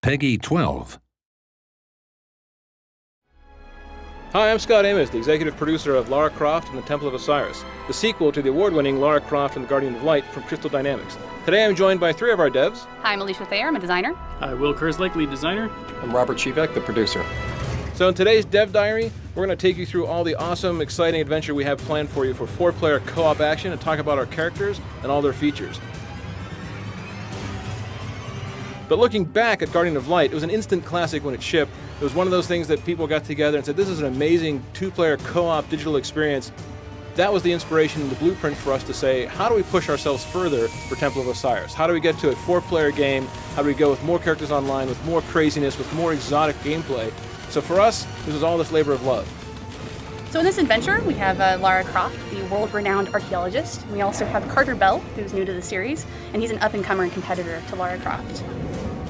Peggy 12. Hi, I'm Scott Amos, the executive producer of Lara Croft and the Temple of Osiris, the sequel to the award-winning Lara Croft and the Guardian of Light from Crystal Dynamics. Today I'm joined by three of our devs. Hi, I'm Alicia Thayer, I'm a designer. Hi, Will Kerslake, lead designer. I'm Robert Chivek, the producer. So in today's Dev Diary, we're going to take you through all the awesome, exciting adventure we have planned for you for 4-player co-op action and talk about our characters and all their features. But looking back at Guardian of Light, it was an instant classic when it shipped. It was one of those things that people got together and said, this is an amazing 2-player co-op digital experience. That was the inspiration and the blueprint for us to say, how do we push ourselves further for Temple of Osiris? How do we get to a 4-player game? How do we go with more characters online, with more craziness, with more exotic gameplay? So for us, this was all this labor of love. So in this adventure, we have Lara Croft, the world-renowned archaeologist. We also have Carter Bell, who's new to the series, and he's an up-and-comer competitor to Lara Croft.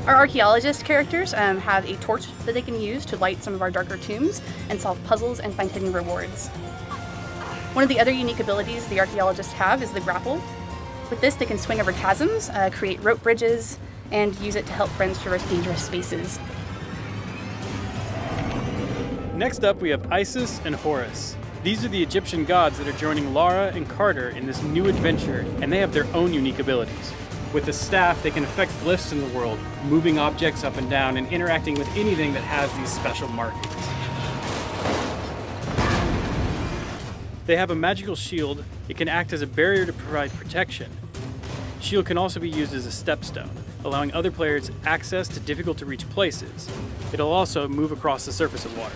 Our archaeologist characters have a torch that they can use to light some of our darker tombs and solve puzzles and find hidden rewards. One of the other unique abilities the archaeologists have is the grapple. With this, they can swing over chasms, create rope bridges, and use it to help friends traverse dangerous spaces. Next up, we have Isis and Horus. These are the Egyptian gods that are joining Lara and Carter in this new adventure, and they have their own unique abilities. With the staff, they can affect glyphs in the world, moving objects up and down and interacting with anything that has these special markings. They have a magical shield. It can act as a barrier to provide protection. Shield can also be used as a stepstone, allowing other players access to difficult-to-reach places. It'll also move across the surface of water.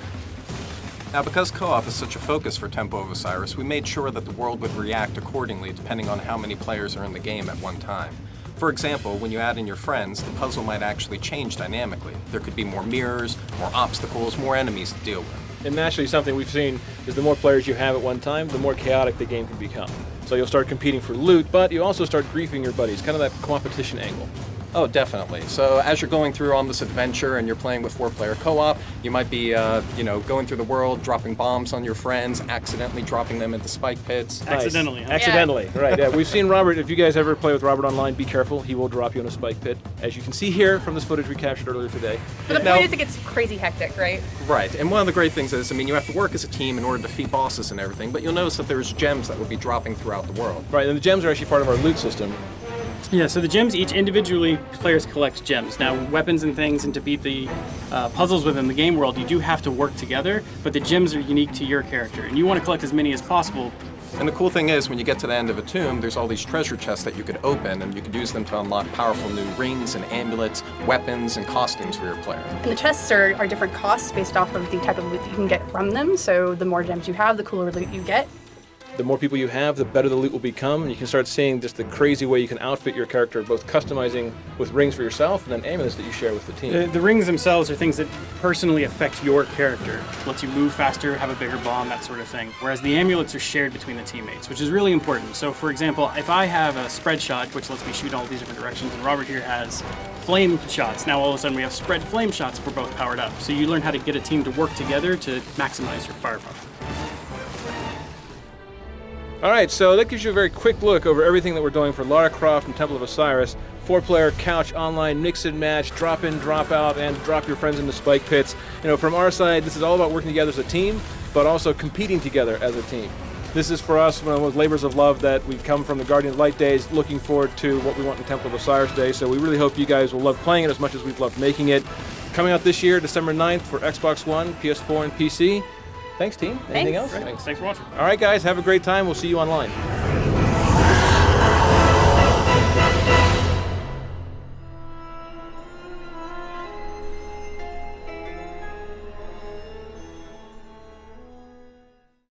Now, because co-op is such a focus for Temple of Osiris, we made sure that the world would react accordingly depending on how many players are in the game at one time. For example, when you add in your friends, the puzzle might actually change dynamically. There could be more mirrors, more obstacles, more enemies to deal with. And naturally, something we've seen is the more players you have at one time, the more chaotic the game can become. So you'll start competing for loot, but you also start griefing your buddies, kind of that competition angle. Oh, definitely. So as you're going through on this adventure and you're playing with 4-player co-op, you might be, going through the world, dropping bombs on your friends, accidentally dropping them into spike pits. Nice. Accidentally, huh? Accidentally, Yeah. Right. Yeah. We've seen Robert. If you guys ever play with Robert online, be careful. He will drop you in a spike pit, as you can see here from this footage we captured earlier today. But the Now- point is it gets crazy hectic, right? Right, and one of the great things is, you have to work as a team in order to defeat bosses and everything, but you'll notice that there's gems that will be dropping throughout the world. Right, and the gems are actually part of our loot system. Yeah, so the gems, each individually, players collect gems. Now, weapons and things, and to beat the puzzles within the game world, you do have to work together, but the gems are unique to your character, and you want to collect as many as possible. And the cool thing is, when you get to the end of a tomb, there's all these treasure chests that you could open, and you could use them to unlock powerful new rings and amulets, weapons, and costumes for your player. And the chests are different costs based off of the type of loot that you can get from them, so the more gems you have, the cooler loot you get. The more people you have, the better the loot will become, and you can start seeing just the crazy way you can outfit your character, both customizing with rings for yourself and then amulets that you share with the team. The rings themselves are things that personally affect your character. Lets you move faster, have a bigger bomb, that sort of thing. Whereas the amulets are shared between the teammates, which is really important. So for example, if I have a spread shot, which lets me shoot all these different directions, and Robert here has flame shots, now all of a sudden we have spread flame shots if we're both powered up. So you learn how to get a team to work together to maximize your firepower. All right, so that gives you a very quick look over everything that we're doing for Lara Croft and Temple of Osiris. 4-player couch online, mix and match, drop in, drop out, and drop your friends into spike pits. From our side, this is all about working together as a team, but also competing together as a team. This is for us one of those labors of love that we come from the Guardian of Light days, looking forward to what we want in Temple of Osiris Day. So we really hope you guys will love playing it as much as we've loved making it. Coming out this year, December 9th for Xbox One, PS4, and PC. Thanks, team. Anything else? Thanks for watching. All right, guys, have a great time. We'll see you online.